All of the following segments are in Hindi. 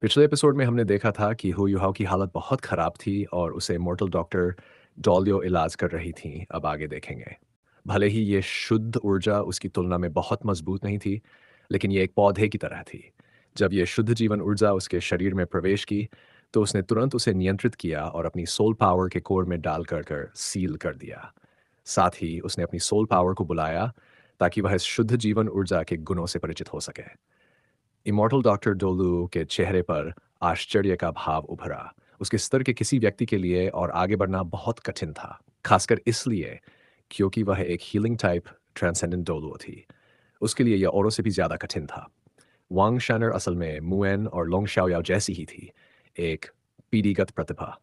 पिछले एपिसोड में हमने देखा था कि हु युहाओ की हालत बहुत खराब थी और उसे मॉर्टल डॉक्टर डॉलियो इलाज कर रही थी। अब आगे देखेंगे। भले ही ये शुद्ध ऊर्जा उसकी तुलना में बहुत मजबूत नहीं थी, लेकिन ये एक पौधे की तरह थी। जब ये शुद्ध जीवन ऊर्जा उसके शरीर में प्रवेश की, तो उसने तुरंत उसे नियंत्रित किया और अपनी सोल पावर के कोर में डाल कर सील कर दिया। साथ ही उसने अपनी सोल पावर को बुलाया ताकि वह इस शुद्ध जीवन ऊर्जा के गुणों से परिचित हो सके। इमॉर्टल डॉक्टर डोलू के चेहरे पर आश्चर्य का भाव उभरा। उसके स्तर के किसी व्यक्ति के लिए और आगे बढ़ना बहुत कठिन था, खासकर इसलिए क्योंकि वह एक हीलिंग टाइप ट्रांसेंडेंट डोलू थी। उसके लिए यह औरों से भी ज्यादा कठिन था। वांग शैनर असल में मुएन और लोंग शाओयाओ जैसी ही थी, एक पीढ़ीगत प्रतिभा।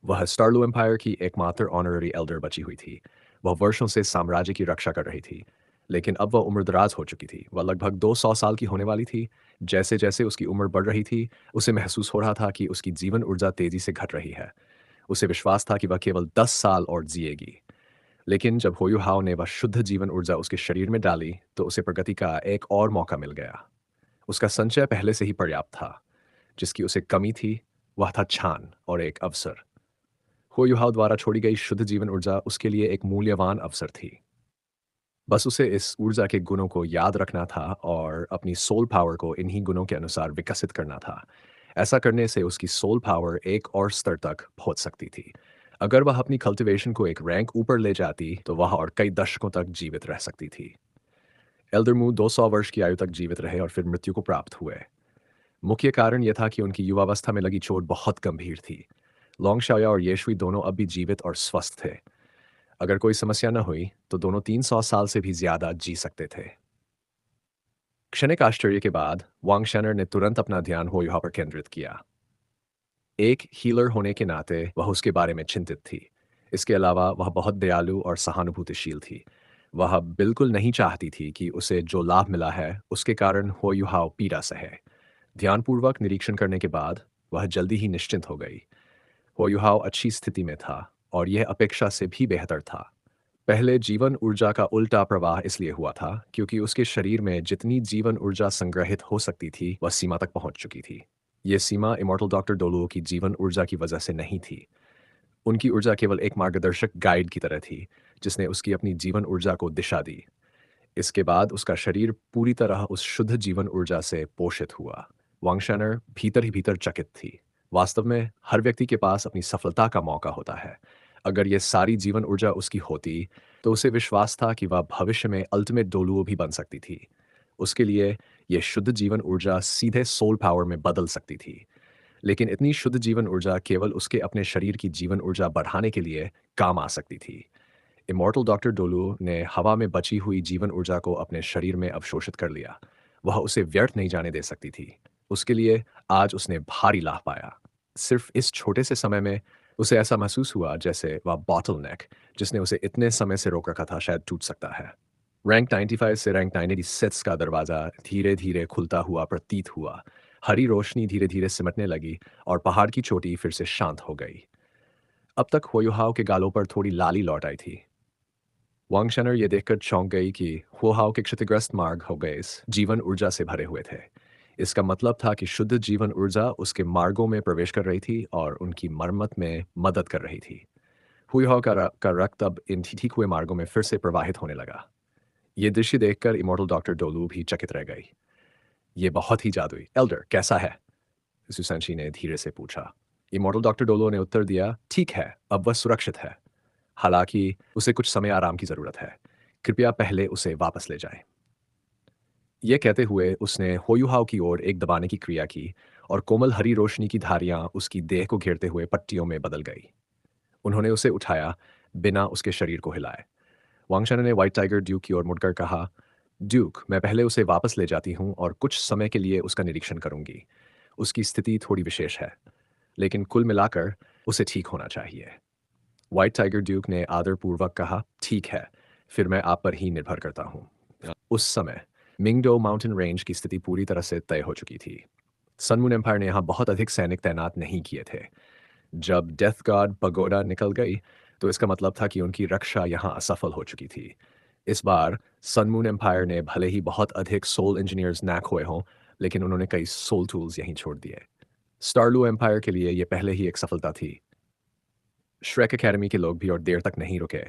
वह स्टारलू एम्पायर की एकमात्र ऑनररी एल्डर बची हुई थी। वह वर्षों से साम्राज्य की रक्षा कर रही थी, लेकिन अब वह उम्रदराज हो चुकी थी। वह लगभग 200 साल की होने वाली थी। जैसे जैसे उसकी उम्र बढ़ रही थी, उसे महसूस हो रहा था कि उसकी जीवन ऊर्जा तेजी से घट रही है। उसे विश्वास था कि वह केवल 10 साल और जिएगी। लेकिन जब होयू हाओ ने वह शुद्ध जीवन ऊर्जा उसके शरीर में डाली, तो उसे प्रगति का एक और मौका मिल गया। उसका संचय पहले से ही पर्याप्त था। जिसकी उसे कमी थी, वह था छान और एक अवसर। हो युहाव द्वारा छोड़ी गई शुद्ध जीवन ऊर्जा उसके लिए एक मूल्यवान अवसर थी। बस उसे इस ऊर्जा के गुणों को याद रखना था और अपनी सोल पावर को इन्हीं गुणों के अनुसार विकसित करना था। ऐसा करने से उसकी सोल पावर एक और स्तर तक पहुंच सकती थी। अगर वह अपनी कल्टीवेशन को एक रैंक ऊपर ले जाती, तो वह और कई दशकों तक जीवित रह सकती थी। एल्डरमू 200 वर्ष की आयु तक जीवित रहे और फिर मृत्यु को प्राप्त हुए। मुख्य कारण यह था कि उनकी युवावस्था में लगी चोट बहुत गंभीर थी। लोंग शाओया और येशुई दोनों अब भी जीवित और स्वस्थ थे। अगर कोई समस्या न हुई, तो दोनों 300 साल से भी ज्यादा जी सकते थे। क्षणिक आश्चर्य के बाद वांग शेनर ने तुरंत अपना ध्यान होयुहा पर केंद्रित किया। एक हीलर होने के नाते वह उसके बारे में चिंतित थी। इसके अलावा वह बहुत दयालु और सहानुभूतिशील थी। वह बिल्कुल नहीं चाहती थी कि उसे जो लाभ मिला है उसके कारण होयुहाओ पीड़ा सहे। ध्यानपूर्वक निरीक्षण करने के बाद वह जल्दी ही निश्चिंत हो गई। होयुहाओ अच्छी स्थिति में था और यह अपेक्षा से भी बेहतर था। पहले जीवन ऊर्जा का उल्टा प्रवाह इसलिए हुआ था क्योंकि उसके शरीर में जितनी जीवन ऊर्जा संग्रहित हो सकती थी वह सीमा तक पहुंच चुकी थी। यह सीमा इमॉर्टल डॉक्टर डोलुओ की जीवन ऊर्जा की वजह से नहीं थी। उनकी ऊर्जा केवल एक मार्गदर्शक गाइड की तरह थी, जिसने उसकी अपनी जीवन ऊर्जा को दिशा दी। इसके बाद उसका शरीर पूरी तरह उस शुद्ध जीवन ऊर्जा से पोषित हुआ। वांगशानर भीतर ही भीतर चकित थी। वास्तव में हर व्यक्ति के पास अपनी सफलता का मौका होता है। अगर यह सारी जीवन ऊर्जा उसकी होती, तो उसे विश्वास था कि वह भविष्य में अल्टीमेट डोलुओ भी बन सकती थी। उसके लिए यह शुद्ध जीवन ऊर्जा सीधे सोल पावर में बदल सकती थी। लेकिन इतनी शुद्ध जीवन ऊर्जा केवल उसके अपने शरीर की जीवन ऊर्जा बढ़ाने के लिए काम आ सकती थी। इमॉर्टल डॉक्टर डोलू ने हवा में बची हुई जीवन ऊर्जा को अपने शरीर में अवशोषित कर लिया। वह उसे व्यर्थ नहीं जाने दे सकती थी। उसके लिए आज उसने भारी लाभ पाया। सिर्फ इस छोटे से समय में उसे ऐसा महसूस हुआ जैसे वह बॉटल नेक, जिसने उसे इतने समय से रोक रखा था, शायद टूट सकता है। रैंक 95 से रैंक 96 का दरवाजा धीरे धीरे खुलता हुआ प्रतीत हुआ। हरी रोशनी धीरे धीरे सिमटने लगी और पहाड़ की चोटी फिर से शांत हो गई। अब तक होयुहाव के गालों पर थोड़ी लाली लौट आई थी। वांगशनर ये देखकर चौंक गई कि हुहाओ के क्षतिग्रस्त मार्ग हो गए इस जीवन ऊर्जा से भरे हुए थे। इसका मतलब था कि शुद्ध जीवन ऊर्जा उसके मार्गों में प्रवेश कर रही थी और उनकी मरम्मत में मदद कर रही थी। हुईहाओ का रक्त अब इन ठीक हुए मार्गों में फिर से प्रवाहित होने लगा। ये दृश्य देखकर इमोर्टल डॉक्टर डोलू भी चकित रह गई। ये बहुत ही जादुई। एल्डर कैसा है? सुसैनशी ने धीरे से पूछा। इमोर्टल डॉक्टर डोलो ने उत्तर दिया, ठीक है, अब वह सुरक्षित है। हालांकि उसे कुछ समय आराम की जरूरत है। कृपया पहले उसे वापस ले जाएं। यह कहते हुए उसने होयुहाव की ओर एक दबाने की क्रिया की और कोमल हरी रोशनी की धारियां उसकी देह को घेरते हुए पट्टियों में बदल गई। उन्होंने उसे उठाया बिना उसके शरीर को हिलाए। वांगशन ने व्हाइट टाइगर ड्यूक की ओर मुड़कर कहा, ड्यूक, मैं पहले उसे वापस ले जाती हूँ और कुछ समय के लिए उसका निरीक्षण करूंगी। उसकी स्थिति थोड़ी विशेष है, लेकिन कुल मिलाकर उसे ठीक होना चाहिए। व्हाइट टाइगर ड्यूक ने आदरपूर्वक कहा, ठीक है, फिर मैं आप पर ही निर्भर करता हूँ। उस समय मिंगडो माउंटेन रेंज की स्थिति पूरी तरह से तय हो चुकी थी। सनमून एम्पायर ने यहाँ बहुत अधिक सैनिक तैनात नहीं किए थे। जब डेथ गार्ड पगोडा निकल गई, तो इसका मतलब था कि उनकी रक्षा यहाँ असफल हो चुकी थी। इस बार सनमून एम्पायर ने भले ही बहुत अधिक सोल इंजीनियर्स न खोए हों, लेकिन उन्होंने कई सोल टूल्स यहीं छोड़ दिए। स्टारलू एम्पायर के लिए ये पहले ही एक सफलता थी। श्रेक एकेडमी के लोग भी और देर तक नहीं रुके।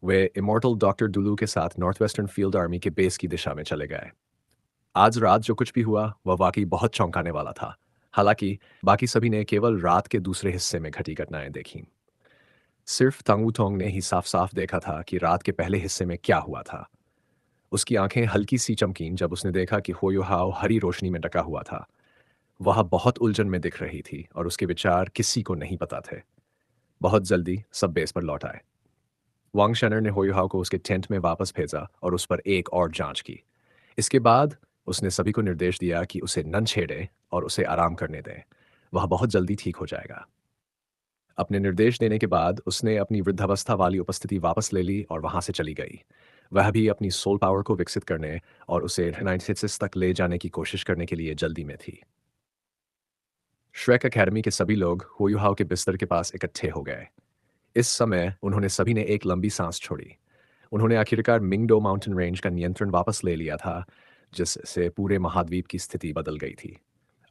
वे इमॉर्टल डॉक्टर डुलू के साथ नॉर्थ वेस्टर्न फील्ड आर्मी के बेस की दिशा में चले गए। आज रात जो कुछ भी हुआ वह वाकई बहुत चौंकाने वाला था। हालांकि बाकी सभी ने केवल रात के दूसरे हिस्से में घटी घटनाएं देखीं। सिर्फ तंगू थोंग ने ही साफ साफ देखा था कि रात के पहले हिस्से में क्या हुआ था। उसकी आंखें हल्की सी चमकीं जब उसने देखा कि होयुहाओ हरी रोशनी में ढका हुआ था। वह बहुत उलझन में दिख रही थी और उसके विचार किसी को नहीं पता थे। बहुत जल्दी सब बेस पर लौट आए। वांग शनर ने होयुहाओ को उसके टेंट में वापस भेजा और उस पर एक और जांच की। इसके बाद उसने सभी को निर्देश दिया कि उसे न छेड़े और उसे आराम करने दें। वह बहुत जल्दी ठीक हो जाएगा। अपने निर्देश देने के बाद उसने अपनी वृद्धावस्था वाली उपस्थिति वापस ले ली और वहां से चली गई। वह भी अपनी सोल पावर को विकसित करने और उसे नाइन्थिसिस तक ले जाने की कोशिश करने के लिए जल्दी में थी। श्रेक एकेडमी के सभी लोग होयुहाओ के बिस्तर के पास इकट्ठे हो गए। इस समय उन्होंने सभी ने एक लंबी सांस छोड़ी। उन्होंने आखिरकार मिंगडो माउंटेन रेंज का नियंत्रण वापस ले लिया था, जिससे पूरे महाद्वीप की स्थिति बदल गई थी।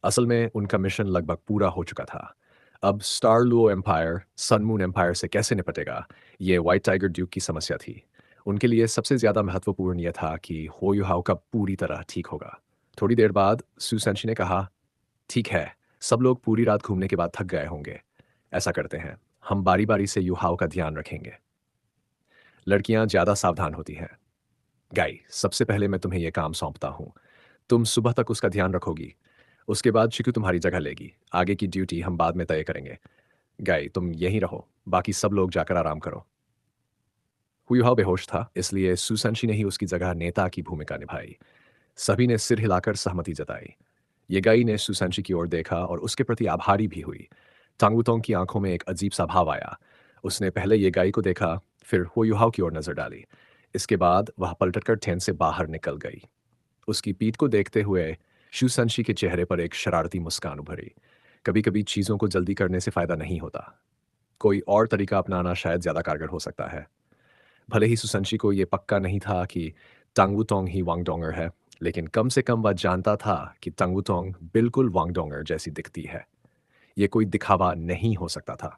असल में उनका मिशन लगभग पूरा हो चुका था। अब star Luo empire sun moon empire से कैसे निपटेगा, ये व्हाइट टाइगर ड्यूक की समस्या थी। उनके लिए सबसे ज्यादा महत्वपूर्ण यह था कि होयुहाओ कब पूरी तरह ठीक होगा। थोड़ी देर बाद सुसेंशी ने कहा, ठीक है, सब लोग पूरी रात घूमने के बाद थक गए होंगे। ऐसा करते हैं, हम बारी बारी से युहाओ का ध्यान रखेंगे। लड़कियां ज्यादा सावधान होती हैं। गाई, सबसे पहले मैं तुम्हें यह काम सौंपता हूँ। तुम सुबह तक उसका ध्यान रखोगी। उसके बाद चिकू तुम्हारी जगह लेगी। आगे की ड्यूटी हम बाद में तय करेंगे। गाई, तुम यहीं रहो, बाकी सब लोग जाकर आराम करो। हुयुहाओ बेहोश था, इसलिए सुसंशी ने ही उसकी जगह नेता की भूमिका निभाई। सभी ने सिर हिलाकर सहमति जताई। येगाई ने सुसंशी की ओर देखा और उसके प्रति आभारी भी हुई। टांगुतोंग की आंखों में एक अजीब सा भाव आया। उसने पहले येगाई को देखा, फिर हुयुहाओ की ओर नजर डाली। इसके बाद वह पलटकर टेंट से बाहर निकल गई। उसकी पीठ को देखते हुए सुसंशी के चेहरे पर एक शरारती मुस्कान उभरी। कभी कभी चीजों को जल्दी करने से फायदा नहीं होता। कोई और तरीका अपनाना शायद ज्यादा कारगर हो सकता है। भले ही सुसंशी को ये पक्का नहीं था कि टांगुतोंग ही वांगडोंगर है, लेकिन कम से कम वह जानता था कि टांगुतोंग बिल्कुल वांगडोंगर जैसी दिखती है। ये कोई दिखावा नहीं हो सकता था।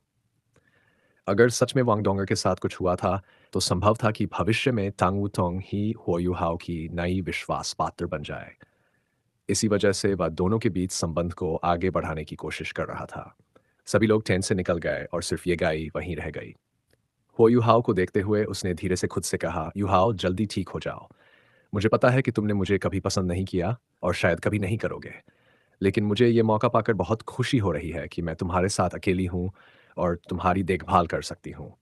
अगर सच में वांगडोंगर के साथ कुछ हुआ था, तो संभव था कि भविष्य में टांगुतोंग ही हुयुहाओ की नई विश्वास पात्र बन जाए। इसी वजह से वह दोनों के बीच संबंध को आगे बढ़ाने की कोशिश कर रहा था। सभी लोग टेंट से निकल गए और सिर्फ ये गाय वहीं रह गई। हो युहाओ को देखते हुए उसने धीरे से खुद से कहा, युहाओ जल्दी ठीक हो जाओ। मुझे पता है कि तुमने मुझे कभी पसंद नहीं किया और शायद कभी नहीं करोगे, लेकिन मुझे ये मौका पाकर बहुत खुशी हो रही है कि मैं तुम्हारे साथ अकेली हूँ और तुम्हारी देखभाल कर सकती हूँ।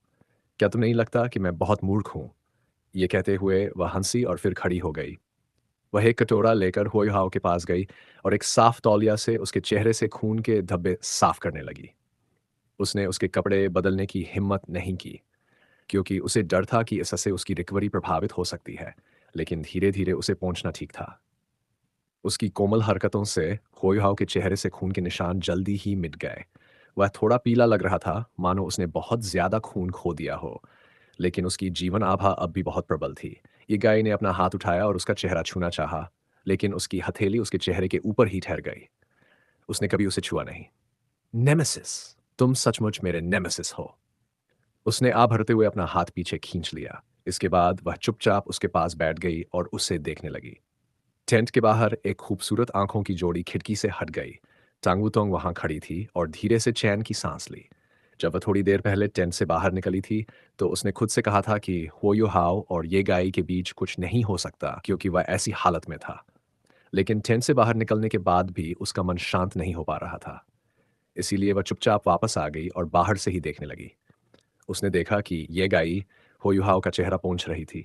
क्या तुम्हें नहीं लगता कि मैं बहुत मूर्ख हूँ? ये कहते हुए वह हंसी और फिर खड़ी हो गई। वह एक कटोरा लेकर होयुहाओ के पास गई और एक साफ तौलिया से उसके चेहरे से खून के धब्बे साफ करने लगी। उसने उसके कपड़े बदलने की हिम्मत नहीं की, क्योंकि उसे डर था कि इससे उसकी रिकवरी प्रभावित हो सकती है, लेकिन धीरे धीरे उसे पहुंचना ठीक था। उसकी कोमल हरकतों से होयुहाओ के चेहरे से खून के निशान जल्दी ही मिट गए। वह थोड़ा पीला लग रहा था, मानो उसने बहुत ज्यादा खून खो दिया हो, लेकिन उसकी जीवन आभा अब भी बहुत प्रबल थी। ये गाय ने अपना हाथ उठाया और उसका चेहरा छूना चाहा, लेकिन उसकी हथेली उसके चेहरे के ऊपर ही ठहर गई। उसने कभी उसे छुआ नहीं। नेमेसिस, तुम सचमुच मेरे नेमेसिस हो। उसने आ भरते हुए अपना हाथ पीछे खींच लिया। इसके बाद वह चुपचाप उसके पास बैठ गई और उसे देखने लगी। टेंट के बाहर एक खूबसूरत आंखों की जोड़ी खिड़की से हट गई। टांगुतोंग वहां खड़ी थी और धीरे से चैन की सांस ली। जब वह थोड़ी देर पहले टेंट से बाहर निकली थी, तो उसने खुद से कहा था कि होयो हाओ और ये गाय के बीच कुछ नहीं हो सकता, क्योंकि वह ऐसी हालत में था। लेकिन टेंट से बाहर निकलने के बाद भी उसका मन शांत नहीं हो पा रहा था। इसीलिए वह चुपचाप वापस आ गई और बाहर से ही देखने लगी। उसने देखा कि ये गाय होयुहाओ का चेहरा पोंछ रही थी।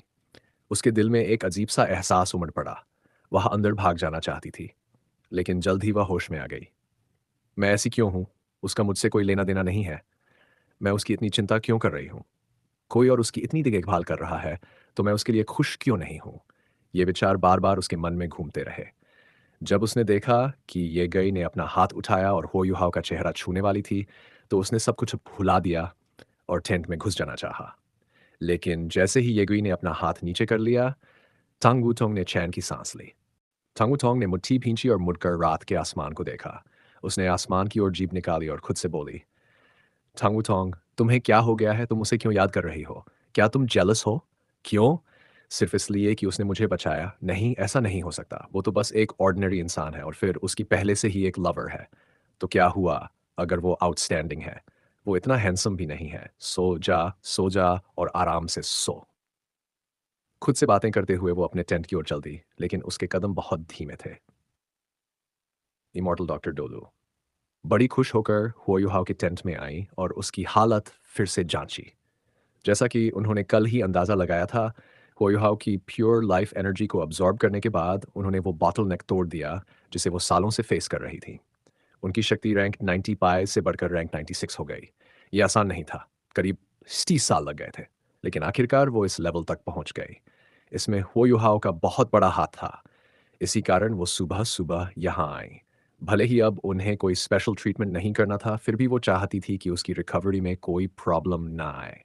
उसके दिल में एक अजीब सा एहसास उमड़ पड़ा। वह अंदर भाग जाना चाहती थी, लेकिन जल्द ही वह होश में आ गई। मैं ऐसी क्यों हूं? उसका मुझसे कोई लेना देना नहीं है। मैं उसकी इतनी चिंता क्यों कर रही हूं? कोई और उसकी इतनी देखभाल कर रहा है, तो मैं उसके लिए खुश क्यों नहीं हूं? ये विचार बार बार उसके मन में घूमते रहे। जब उसने देखा कि ये गई ने अपना हाथ उठाया और हो युहाओ का चेहरा छूने वाली थी, तो उसने सब कुछ भुला दिया और टेंट में घुस जाना चाहा। लेकिन जैसे ही येगुई ने अपना हाथ नीचे कर लिया, टांग वूटोंग ने चैन की सांस ली। टांग वूटोंग ने मुट्ठी भींची और मुड़कर रात के आसमान को देखा। उसने आसमान की ओर जीभ निकाली और खुद से बोली, "टांगुटोंग, तुम्हें क्या हो गया है? तुम उसे क्यों याद कर रही हो? क्या तुम जेलस हो? क्यों? सिर्फ़ इसलिए कि उसने मुझे बचाया? नहीं, ऐसा नहीं हो सकता। वो तो बस एक ऑर्डिनरी इंसान है और फिर उसकी पहले से ही एक लवर है। तो क्या हुआ अगर वो आउटस्टैंडिंग है? वो इतना हैंडसम भी नहीं है। सो जा और आराम से सो।" खुद से बातें करते हुए वो अपने टेंट की ओर चल दी, लेकिन उसके कदम बहुत धीमे थे। इमॉर्टल डॉक्टर डोलू बड़ी खुश होकर हुओ युहाओ के टेंट में आई और उसकी हालत फिर से जांची। जैसा कि उन्होंने कल ही अंदाज़ा लगाया था, हुओ युहाओ की प्योर लाइफ एनर्जी को अब्सॉर्ब करने के बाद उन्होंने वो बॉटलनेक तोड़ दिया, जिसे वो सालों से फेस कर रही थी। उनकी शक्ति रैंक 90 पाए से बढ़कर रैंक 96 हो गई। ये आसान नहीं था, करीब 30 साल लग गए थे, लेकिन आखिरकार वो इस लेवल तक पहुंच गई। इसमें हुओ युहाओ का बहुत बड़ा हाथ था। इसी कारण वो सुबह-सुबह यहाँ आईं। भले ही अब उन्हें कोई स्पेशल ट्रीटमेंट नहीं करना था, फिर भी वो चाहती थी कि उसकी रिकवरी में कोई प्रॉब्लम ना आए।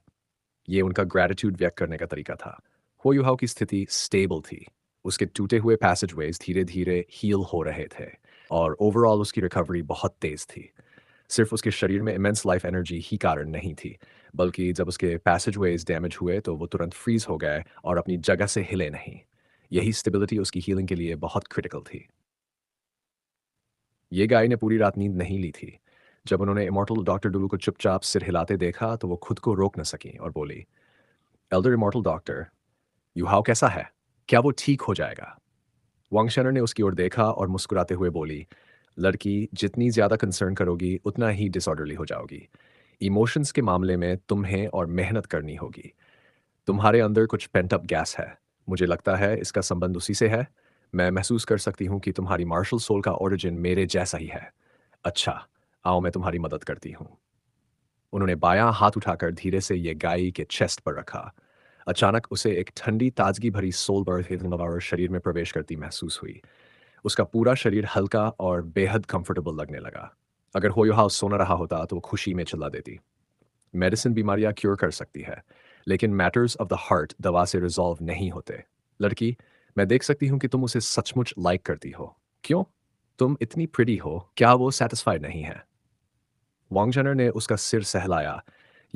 ये उनका ग्रैटिट्यूड व्यक्त करने का तरीका था। हो युहाओ की स्थिति स्टेबल थी। उसके टूटे हुए पैसेजवेज धीरे-धीरे हील हो रहे थे और ओवरऑल उसकी रिकवरी बहुत तेज़ थी। सिर्फ़ उसके शरीर में इमेंस लाइफ एनर्जी ही कारण नहीं थी, बल्कि जब उसके पैसेजवेज डैमेज हुए तो वो तुरंत फ्रीज़ हो गए और अपनी जगह से हिले नहीं। यही स्टेबिलिटी उसकी हीलिंग के लिए बहुत क्रिटिकल थी। ये गाय ने पूरी रात नींद नहीं ली थी। जब उन्होंने इमॉर्टल डॉक्टर डुलू को चुपचाप सिर हिलाते देखा तो वो खुद को रोक न सकीं और बोली, "एल्डर इमॉर्टल डॉक्टर, युहाओ कैसा है? क्या वो ठीक हो जाएगा?" वांग शनर ने उसकी ओर देखा और मुस्कुराते हुए बोली, "लड़की, जितनी ज़्यादा कंसर्न करोगी, उतना ही डिसऑर्डरली हो जाओगी। इमोशंस के मामले में तुम्हें और मेहनत करनी होगी। तुम्हारे अंदर कुछ पेंट अप गैस है। मुझे लगता है इसका संबंध उसी से है। मैं महसूस कर सकती हूँ कि तुम्हारी मार्शल सोल का ओरिजिन मेरे जैसा ही है। अच्छा, आओ मैं तुम्हारी मदद करती हूँ।" उन्होंने बायाँ हाथ उठाकर धीरे से ये गाय के चेस्ट पर रखा। अचानक उसे एक ठंडी ताजगी भरी सोल बर्थ शरीर में प्रवेश करती महसूस हुई। उसका पूरा शरीर हल्का और बेहद कंफर्टेबल लगने लगा। अगर होयो हाउस सोना रहा होता तो वो खुशी में चिल्ला देती। मेडिसिन बीमारियां क्योर कर सकती है, लेकिन मैटर्स ऑफ द हार्ट दवा से रिजॉल्व नहीं होते। लड़की, मैं देख सकती हूँ कि तुम उसे सचमुच लाइक करती हो। क्यों? तुम इतनी प्रिटी हो, क्या वो सेटिस्फाइड नहीं है? वांगजनर ने उसका सिर सहलाया।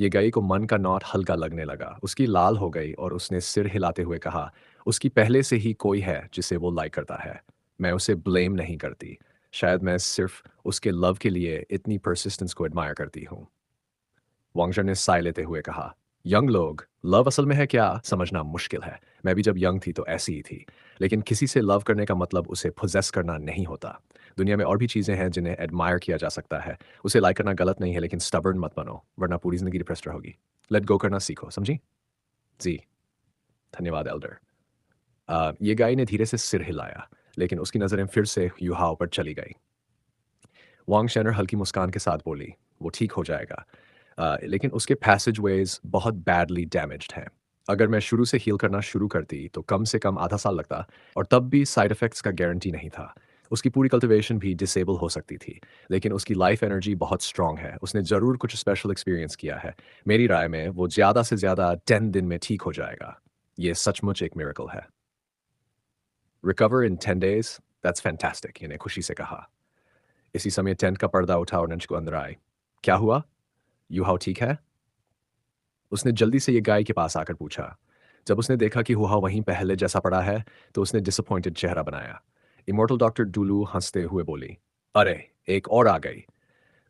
ये गई को मन का नॉट हल्का लगने लगा। उसकी लाल हो गई और उसने सिर हिलाते हुए कहा, "उसकी पहले से ही कोई है जिसे वो लाइक करता है। मैं उसे ब्लेम नहीं करती। शायद मैं सिर्फ उसके लव के लिए इतनी परसिस्टेंस को एडमायर करती हूँ।" वांगजन ने साय लेते हुए कहा, "यंग लोग, लव असल में है क्या समझना मुश्किल है। मैं भी जब यंग थी तो ऐसी ही थी। लेकिन किसी से लव करने का मतलब उसे पोजेस करना नहीं होता। दुनिया में और भी चीज़ें हैं जिन्हें एडमायर किया जा सकता है। उसे लाइक करना गलत नहीं है, लेकिन स्टबर्न मत बनो, वरना पूरी ज़िंदगी डिप्रेस्ड रहोगी। लेट गो करना सीखो, समझी?" जी, धन्यवाद एल्डर। ये गाय ने धीरे से सिर हिलाया, लेकिन उसकी नज़रें फिर से युहाओं पर चली गईं। वांग शेनर हल्की मुस्कान के साथ बोली, "वो ठीक हो जाएगा। लेकिन उसके पैसेजवेज बहुत बैडली डैमेज्ड हैं। अगर मैं शुरू से हील करना शुरू करती तो कम से कम आधा साल लगता और तब भी साइड इफ़ेक्ट्स का गारंटी नहीं था। उसकी पूरी कल्टीवेशन भी डिसेबल हो सकती थी, लेकिन उसकी लाइफ एनर्जी बहुत स्ट्रॉन्ग है। उसने ज़रूर कुछ स्पेशल एक्सपीरियंस किया है। मेरी राय में वो ज़्यादा से ज़्यादा 10 दिन में ठीक हो जाएगा। ये सचमुच एक मिरेकल है। Recover in 10 days? That's fantastic, मैंने खुशी से कहा। इसी समय टेंट का पर्दा उठा और नंच को अंदर आए। "क्या हुआ? युहाओ ठीक है?" उसने जल्दी से ये गाय के पास आकर पूछा। जब उसने देखा कि हुआ वहीं पहले जैसा पड़ा है, तो उसने डिसअपॉइंटेड चेहरा बनाया। इमॉर्टल डॉक्टर डुलू हंसते हुए बोली, "अरे! एक और आ गई।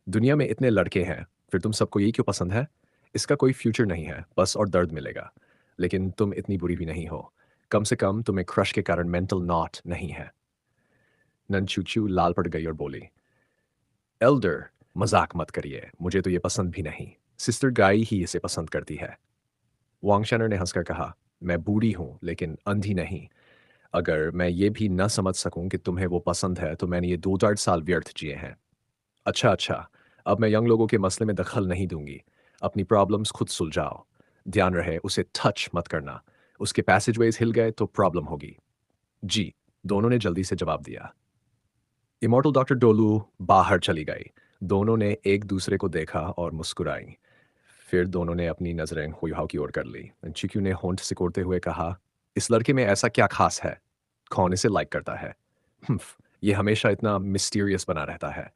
दुनिया में इतने लड़के हैं, फिर तुम सबको यही क्यों पसंद है? इसका कोई फ्यूचर नहीं है, बस और दर्द मिलेगा। लेकिन तुम इतनी बुरी भी नहीं हो। कम से कम तुम्हें क्रश के कारण मेंटल नॉट नहीं है।" ननचुचू लाल पड़ गई और बोली, "एल्डर, मज़ाक मत करिए, मुझे तो ये पसंद भी नहीं। सिस्टर गाई ही इसे पसंद करती है।" वांगशनर ने हंसकर कहा, "मैं बूढ़ी हूँ, लेकिन अंधी नहीं। अगर मैं ये भी न समझ सकूं कि तुम्हें वो पसंद है, तो मैंने ये 2 4 साल व्यर्थ जिए हैं। अच्छा अच्छा, अब मैं यंग लोगों के मसले में दखल नहीं दूंगी। अपनी प्रॉब्लम्स खुद सुलझाओ। ध्यान रहे उसे टच मत करना। उसके पैसेजवेज हिल गए तो प्रॉब्लम होगी।" जी, दोनों ने जल्दी से जवाब दिया। इमॉर्टल डॉक्टर डोलू बाहर चली गई। दोनों ने एक दूसरे को देखा और मुस्कुराई। फिर दोनों ने अपनी नजरें हुईहाव की ओर कर ली। चिक्यू ने होंठ सिकोड़ते हुए कहा, "इस लड़के में ऐसा क्या खास है? कौन इसे लाइक करता है? हम्फ, ये हमेशा इतना मिस्टीरियस बना रहता है।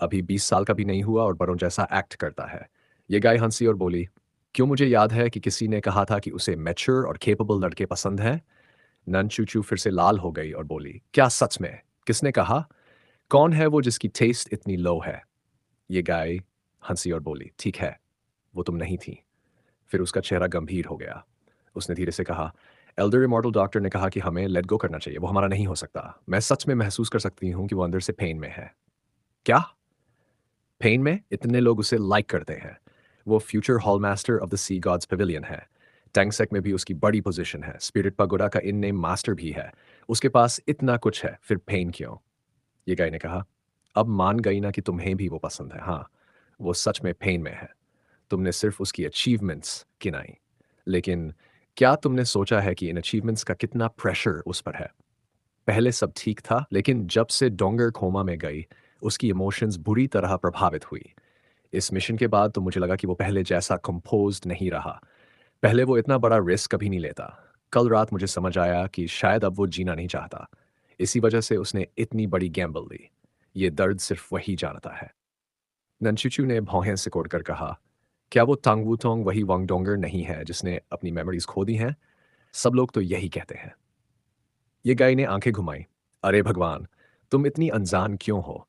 अभी 20 साल का भी नहीं हुआ और बड़ों जैसा एक्ट करता है। ये गाय हंसी और बोली, क्यों मुझे याद है कि किसी ने कहा था कि उसे मैच्योर और केपेबल लड़के पसंद हैं। नन चूचू फिर से लाल हो गई और बोली, क्या सच में? किसने कहा? कौन है वो जिसकी टेस्ट इतनी लो है? ये गाय हंसी और बोली, ठीक है, वो तुम नहीं थी। फिर उसका चेहरा गंभीर हो गया। उसने धीरे से कहा, एल्डर इमॉर्टल डॉक्टर ने कहा कि हमें लेट गो करना चाहिए, वो हमारा नहीं हो सकता। मैं सच में महसूस कर सकती हूँ कि वो अंदर से पेन में है। क्या? पेन में? इतने लोग उसे लाइक करते हैं। वो future hall master of the sea gods pavilion है। टैंगसेक में भी उसकी बड़ी पोजीशन है। स्पिरिट पगोडा का इन नेम मास्टर भी है। उसके पास इतना कुछ है, फिर पेन क्यों? ये गाय ने कहा, अब मान गई ना कि तुम्हें भी वो पसंद है। हाँ, वो सच में पेन में है। तुमने सिर्फ उसकी अचीवमेंट्स गिनाई, लेकिन क्या तुमने सोचा है कि इन अचीवमेंट्स का कितना प्रेशर उस पर है? पहले सब ठीक था, लेकिन जब से डोंगर कोमा में गई, उसकी इमोशंस बुरी तरह प्रभावित हुई। इस मिशन के बाद तो मुझे लगा कि वो पहले जैसा कंपोज्ड नहीं रहा। पहले वो इतना बड़ा रिस्क कभी नहीं लेता। कल रात मुझे समझ आया कि शायद अब वो जीना नहीं चाहता। इसी वजह से उसने इतनी बड़ी गैम्बल ली। ये दर्द सिर्फ वही जानता है। ननचुचू ने भौहें सिकोड़कर कहा, क्या वो तांग वूतोंग वही वांगडोंगर नहीं है जिसने अपनी मेमोरीज खो दी हैं? सब लोग तो यही कहते हैं। ये गाय ने आंखें घुमाई। अरे भगवान, तुम इतनी अनजान क्यों हो?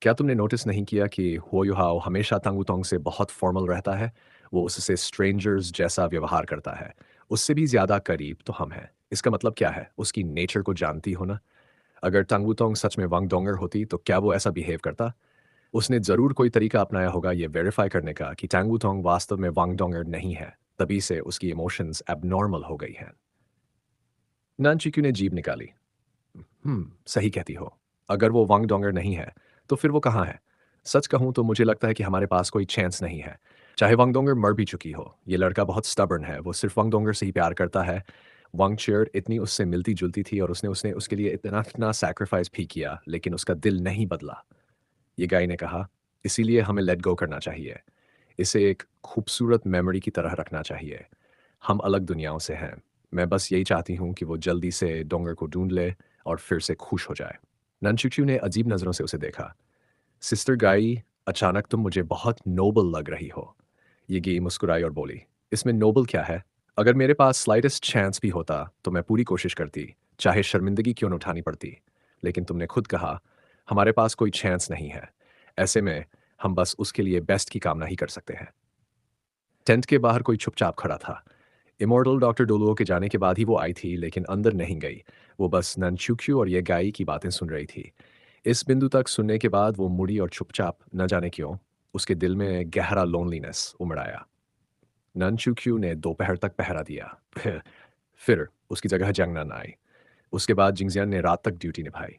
क्या तुमने नोटिस नहीं किया कि हो युहाओ हमेशा तांग वूतोंग से बहुत फॉर्मल रहता है? वो उससे स्ट्रेंजर्स जैसा व्यवहार करता है। उससे भी ज्यादा करीब तो हम हैं। इसका मतलब क्या है? उसकी नेचर को जानती हो ना? अगर तांग वूतोंग सच में वांगडोंगर होती तो क्या वो ऐसा बिहेव करता? उसने ज़रूर कोई तरीका अपनाया होगा ये वेरीफाई करने का कि टैंगू थोंग वास्तव में वांगडोंगर नहीं है, तभी से उसकी इमोशंस एबनॉर्मल हो गई हैं। नानचिक्यू ने जीभ निकाली। सही कहती हो। अगर वो वांगडोंगर नहीं है, तो फिर वो कहाँ है? सच कहूँ तो मुझे लगता है कि हमारे पास कोई चांस नहीं है। चाहे वांगडोंगर मर भी चुकी हो, ये लड़का बहुत स्टबर्न है, वो सिर्फ वांगडोंगर से ही प्यार करता है। वांगचियर इतनी उससे मिलती-जुलती थी और उसने उसने उसके लिए इतना सैक्रिफाइस भी किया, लेकिन उसका दिल नहीं बदला। ये गाय ने कहा, इसीलिए हमें लेट गो करना चाहिए। इसे एक खूबसूरत मेमोरी की तरह रखना चाहिए। हम अलग दुनियाओं से हैं। मैं बस यही चाहती हूँ कि वो जल्दी से डोंगर को ढूंढ ले और फिर से खुश हो जाए। ननचुचू ने अजीब नज़रों से उसे देखा। सिस्टर गाई, अचानक तुम मुझे बहुत नोबल लग रही हो। ये गी मुस्कुराई और बोली, इसमें नोबल क्या है? अगर मेरे पास स्लाइटेस्ट चांस भी होता तो मैं पूरी कोशिश करती, चाहे शर्मिंदगी क्यों न उठानी पड़ती। लेकिन तुमने खुद कहा, हमारे पास कोई चांस नहीं है। ऐसे में हम बस उसके लिए बेस्ट की कामना ही कर सकते हैं। टेंट के बाहर कोई चुपचाप खड़ा था। इमॉर्टल डॉक्टर डोलुओ के जाने के बाद ही वो आई थी, लेकिन अंदर नहीं गई। वो बस ननचुक्यू और ये गाई की बातें सुन रही थी। इस बिंदु तक सुनने के बाद वो मुड़ी और चुपचाप, न जाने क्यों, उसके दिल में गहरा लोनलीनेस उमड़ आया। ननचुक्यू ने दोपहर तक पहरा दिया। फिर उसकी जगह जंगनान आई। उसके बाद जिंगजियान ने रात तक ड्यूटी निभाई।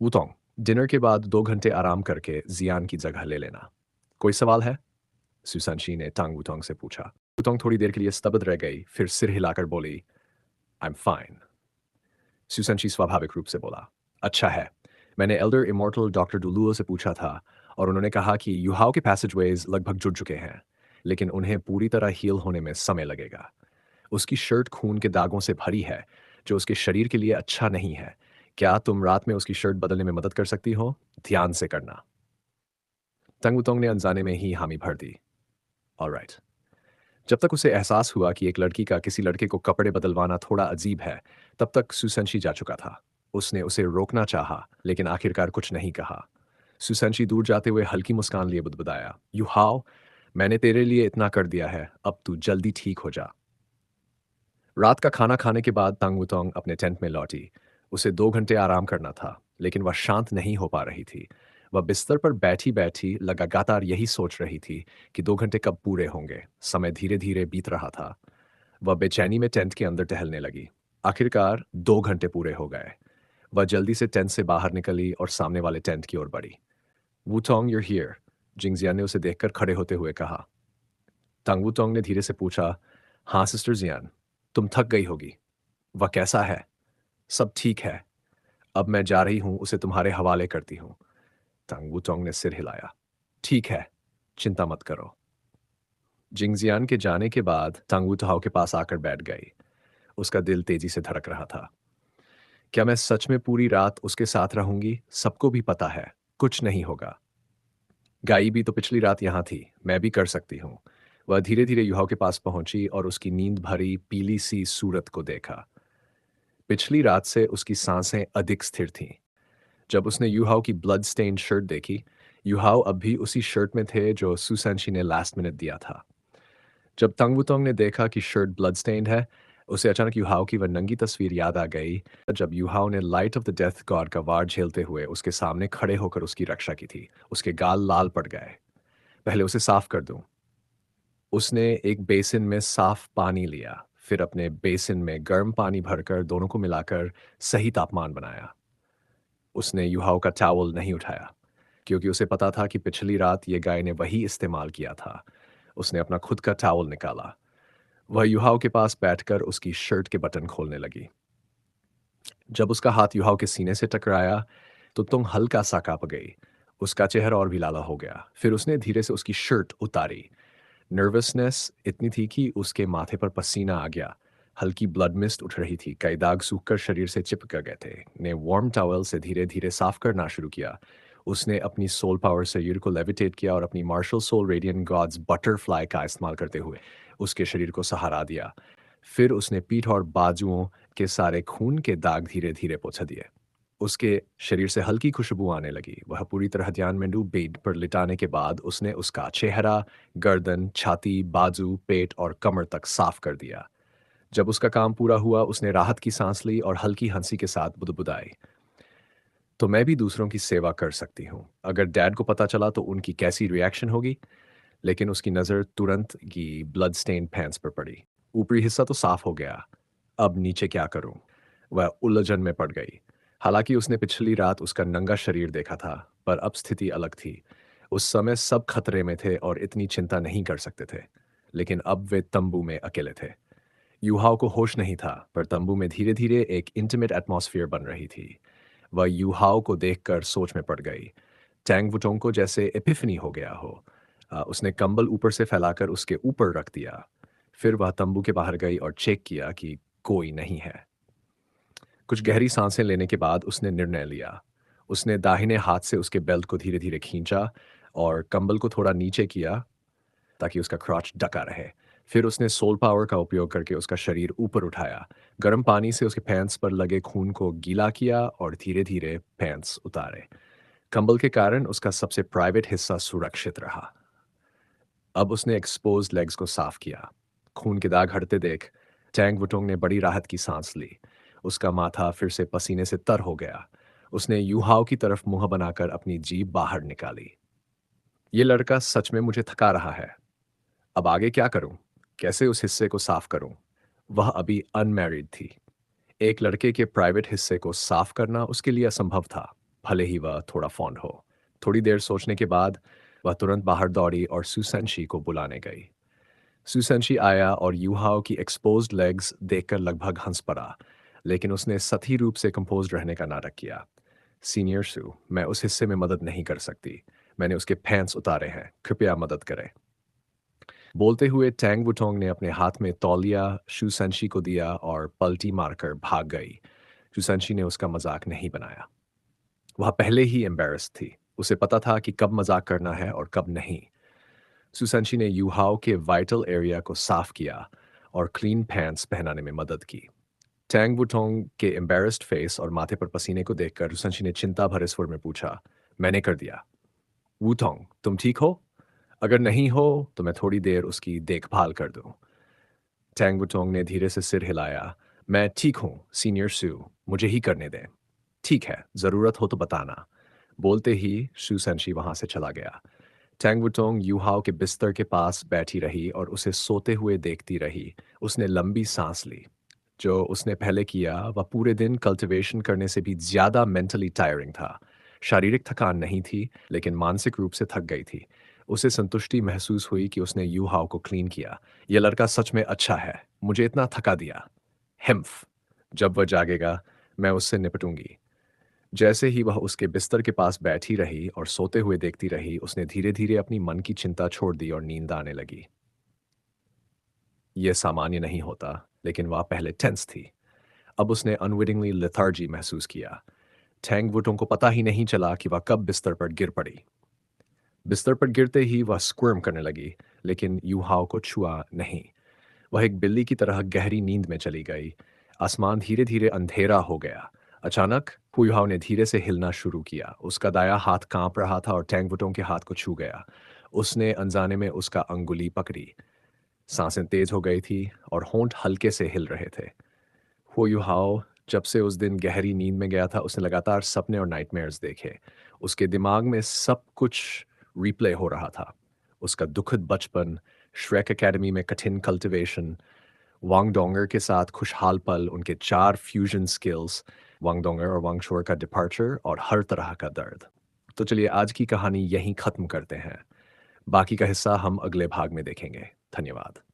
वुतोंग, डिनर के बाद 2 घंटे आराम करके जियान की जगह ले लेना। कोई सवाल है? सुसानशी ने टांग वुतोंग से पूछा। वुतोंग थोड़ी देर के लिए स्तब्ध रह गई, फिर सिर हिलाकर बोली, आई एम फाइन। सुसानशी स्वाभाविक रूप से बोला, अच्छा है। मैंने एल्डर इमॉर्टल डॉक्टर डुलुओ से पूछा था और उन्होंने कहा कि युहाओ के पैसेजवेज लगभग जुड़ चुके हैं, लेकिन उन्हें पूरी तरह हील होने में समय लगेगा। उसकी शर्ट खून के दागों से भरी है, जो उसके शरीर के लिए अच्छा नहीं है। क्या तुम रात में उसकी शर्ट बदलने में मदद कर सकती हो? ध्यान से करना। तंगुतोंग ने अनजाने में ही हामी भर दी। ऑलराइट। जब तक उसे एहसास हुआ कि एक लड़की का किसी लड़के को कपड़े बदलवाना थोड़ा अजीब है, तब तक सुसंशी जा चुका था। उसने उसे रोकना चाहा, लेकिन आखिरकार कुछ नहीं कहा। सुसंशी दूर जाते हुए हल्की मुस्कान लिए बुदबुदाया, यू हाउ, मैंने तेरे लिए इतना कर दिया है, अब तू जल्दी ठीक हो जा। रात का खाना खाने के बाद तांगुतोंग अपने टेंट में लौटी। उसे 2 घंटे आराम करना था, लेकिन वह शांत नहीं हो पा रही थी। वह बिस्तर पर बैठी बैठी लगातार यही सोच रही थी कि 2 घंटे कब पूरे होंगे। समय धीरे धीरे बीत रहा था। वह बेचैनी में टेंट के अंदर टहलने लगी। आखिरकार 2 घंटे पूरे हो गए। वह जल्दी से टेंट से बाहर निकली और सामने वाले टेंट की ओर बढ़ी। वुटोंग, यूर हियर। जिंगजिया ने उसे देखकर खड़े होते हुए कहा। तांग वुटोंग ने धीरे से पूछा, हाँ सिस्टर जियान, तुम थक गई होगी। वह कैसा है? सब ठीक है। अब मैं जा रही हूं, उसे तुम्हारे हवाले करती हूं। तांग वुटोंग ने सिर हिलाया। ठीक है, चिंता मत करो। जिंगजियान के जाने के बाद तांग वुताओ के पास आकर बैठ गई। उसका दिल तेजी से धड़क रहा था। क्या मैं सच में पूरी रात उसके साथ रहूंगी? सबको भी पता है, कुछ नहीं होगा। गाई भी तो पिछली रात यहाँ थी, मैं भी कर सकती हूँ। वह धीरे-धीरे युहाओं के पास पहुँची और उसकी नींद भरी पीली-सी सूरत को देखा। पिछली रात से उसकी सांसें अधिक स्थिर थीं। जब उसने युहाओं की ब्लड स्टेन्ड शर्ट देखी, युहाओं अब भी उसी शर्ट में थे जो सुसैनशी ने लास्ट मिनट दिया था। जब तंग वुतोंग ने देखा कि शर्ट ब्लड स्टेन्ड है, उसे अचानक युहाओं की वह नंगी तस्वीर याद आ गई, जब युहाओं ने light of the death God का वार झेलते हुए उसके सामने खड़े होकर उसकी रक्षा की थी। उसके गाल लाल पड़ गए। पहले उसे साफ कर दूं। उसने एक बेसिन में साफ पानी लिया, फिर अपने बेसिन में गर्म पानी भरकर दोनों को मिलाकर सही तापमान बनाया। उसने युहाओं का टॉवल नहीं उठाया, क्योंकि उसे पता था कि पिछली रात ये गाय ने वही इस्तेमाल किया था। उसने अपना खुद का टॉवल निकाला। वह युहाओं के पास बैठकर उसकी शर्ट के बटन खोलने लगी। जब उसका हाथ युहाओं के सीने से टकराया, तो तुम हल्का सा काँप गई। उसका चेहरा और भी लाला हो गया। फिर उसने धीरे से उसकी शर्ट उतारी। नर्वसनेस इतनी थी कि उसके माथे पर पसीना आ गया। हल्की ब्लड मिस्ट उठ रही थी, कई दाग सूखकर शरीर से चिपक गए थे। ने वार्म टॉवल से धीरे-धीरे साफ करना शुरू किया। उसने अपनी सोल पावर से यूर को लेविटेट किया और अपनी martial soul radiant gods butterfly का इस्तेमाल करते हुए उसके शरीर को सहारा दिया। फिर उसने पीठ और बाजुओं के सारे खून के दाग धीरे-धीरे पोंछ दिए। उसके शरीर से हल्की खुशबू आने लगी। वह पूरी तरह ध्यान में डूब बेड पर लिटाने के बाद उसने उसका चेहरा, गर्दन, छाती, बाजू, पेट और कमर तक साफ कर दिया। जब उसका काम पूरा हुआ, उसने राहत की सांस ली और हल्की हंसी के साथ बुदबुदाई। तो मैं भी दूसरों की सेवा कर सकती हूँ। अगर डैड को पता चला तो उनकी कैसी रिएक्शन होगी? लेकिन उसकी नज़र तुरंत की ब्लड स्टेन पैंट्स पर पड़ी। ऊपरी हिस्सा तो साफ हो गया। अब नीचे क्या करूं? वह उलझन में पड़ गई। हालांकि उसने पिछली रात उसका नंगा शरीर देखा था, पर अब स्थिति अलग थी। उस समय सब खतरे में थे और इतनी चिंता नहीं कर सकते थे। लेकिन अब वे तंबू में अकेले थे। यूहाओ को होश नहीं था, पर तंबू में धीरे-धीरे एक इंटीमेट एटमॉस्फेयर बन रही थी। वह यूहाओ को देखकर सोच में पड़ गई। टैंग वुटोंग को जैसे एपिफनी हो गया हो। उसने कंबल ऊपर से फैलाकर उसके ऊपर रख दिया। फिर वह तंबू के बाहर गई और चेक किया कि कोई नहीं है। कुछ गहरी सांसें लेने के बाद उसने निर्णय लिया। उसने दाहिने हाथ से उसके बेल्ट को धीरे-धीरे खींचा और कंबल को थोड़ा नीचे किया ताकि उसका crotch ढका रहे। फिर उसने सोल पावर का उपयोग करके उसका शरीर ऊपर उठाया। गर्म पानी से उसके पैंट्स पर लगे खून को गीला किया और धीरे-धीरे पैंट्स उतारे। कंबल के कारण उसका सबसे प्राइवेट हिस्सा सुरक्षित रहा। अब उसने एक्सपोज्ड लेग्स को साफ किया। खून के दाग हटते देख टैंग वुटोंग ने बड़ी राहत की सांस ली। उसका माथा फिर से पसीने से तर हो गया। उसने यूहाओ की तरफ मुंह बनाकर अपनी जीभ बाहर निकाली। ये लड़का सच में मुझे थका रहा है। अब आगे क्या करूं? कैसे उस हिस्से को साफ करूं? वह अभी अनमैरिड थी। एक लड़के के प्राइवेट हिस्से को साफ करना उसके लिए असंभव था, भले ही वह थोड़ा फॉन्ड हो। थोड़ी देर सोचने के बाद वह तुरंत बाहर दौड़ी और सुसेंशी को बुलाने गई। सुसेंशी आया और यूहाओ की एक्सपोज्ड लेग्स देखकर लगभग हंस पड़ा, लेकिन उसने सही रूप से कंपोज्ड रहने का नाटक किया। सीनियर सू, मैं उस हिस्से में मदद नहीं कर सकती। मैंने उसके पैंट्स उतारे हैं। कृपया मदद करें। बोलते हुए टैंग वुटोंग ने अपने हाथ में तौलिया शूसंशी को दिया और पलटी मारकर भाग गई। शूसंशी ने उसका मजाक नहीं बनाया। वह पहले ही एम्बेरस थी। उसे पता था कि कब मजाक करना है और कब नहीं। सुसंशी ने यूहाओ के वाइटल एरिया को साफ किया और क्लीन पैंट्स पहनाने में मदद की। टैंग वुटोंग के एम्बेरस्ड फेस और माथे पर पसीने को देखकर सुसंशी ने चिंता भरे स्वर में पूछा, मैंने कर दिया। वुटोंग, तुम ठीक हो? अगर नहीं हो तो मैं थोड़ी देर उसकी देखभाल कर दूं। टैंग वुटोंग ने धीरे से सिर हिलाया। मैं ठीक हूँ, सीनियर सू, मुझे ही करने दें। ठीक है, जरूरत हो तो बताना। बोलते ही शू सेंशी वहां से चला गया। टैंग वुटोंग यूहाओ के बिस्तर के पास बैठी रही और उसे सोते हुए देखती रही। उसने लंबी सांस ली। जो उसने पहले किया वह पूरे दिन कल्टिवेशन करने से भी ज्यादा मेंटली टायरिंग था। शारीरिक थकान नहीं थी, लेकिन मानसिक रूप से थक गई थी। उसे संतुष्टि महसूस हुई कि उसने यूहाओ को क्लीन किया। यह लड़का सच में अच्छा है, मुझे इतना थका दिया। हिम्फ। जब वह जागेगा मैं उससे निपटूंगी। जैसे ही वह उसके बिस्तर के पास बैठी रही और सोते हुए देखती रही, उसने धीरे-धीरे अपनी मन की चिंता छोड़ दी और नींद आने लगी। यह सामान्य नहीं होता, लेकिन वह पहले टेंस थी। अब उसने अनविटिंगली लेथार्जी महसूस किया। टैंग वुटों को पता ही नहीं चला कि वह कब बिस्तर पर गिर पड़ी। बिस्तर पर गिरते ही वह स्क्वर्म करने लगी, लेकिन यूहाओ को छुआ नहीं। वह एक बिल्ली की तरह गहरी नींद में चली गई। आसमान धीरे-धीरे अंधेरा हो गया। अचानक हुईहाओ ने धीरे से हिलना शुरू किया। उसका दायाँ हाथ काँप रहा था और टैंगवुटोंग के हाथ को छू गया। उसने अनजाने में उसका अंगुली पकड़ी। सांसें तेज हो गई थी और होंठ हल्के से हिल रहे थे। हुईहाओ जब से उस दिन गहरी नींद में गया था, उसने लगातार सपने और नाइटमेयर्स देखे। उसके दिमाग में सब कुछ रिप्ले हो रहा था। उसका दुखद बचपन, श्रेक अकेडमी में कठिन कल्टीवेशन, वांग डोंगर के साथ खुशहाल पल, उनके 4 फ्यूजन स्किल्स, वांग डोंगर और वांग शोर का डिपार्चर और हर तरह का दर्द। तो चलिए आज की कहानी यहीं ख़त्म करते हैं। बाकी का हिस्सा हम अगले भाग में देखेंगे। धन्यवाद।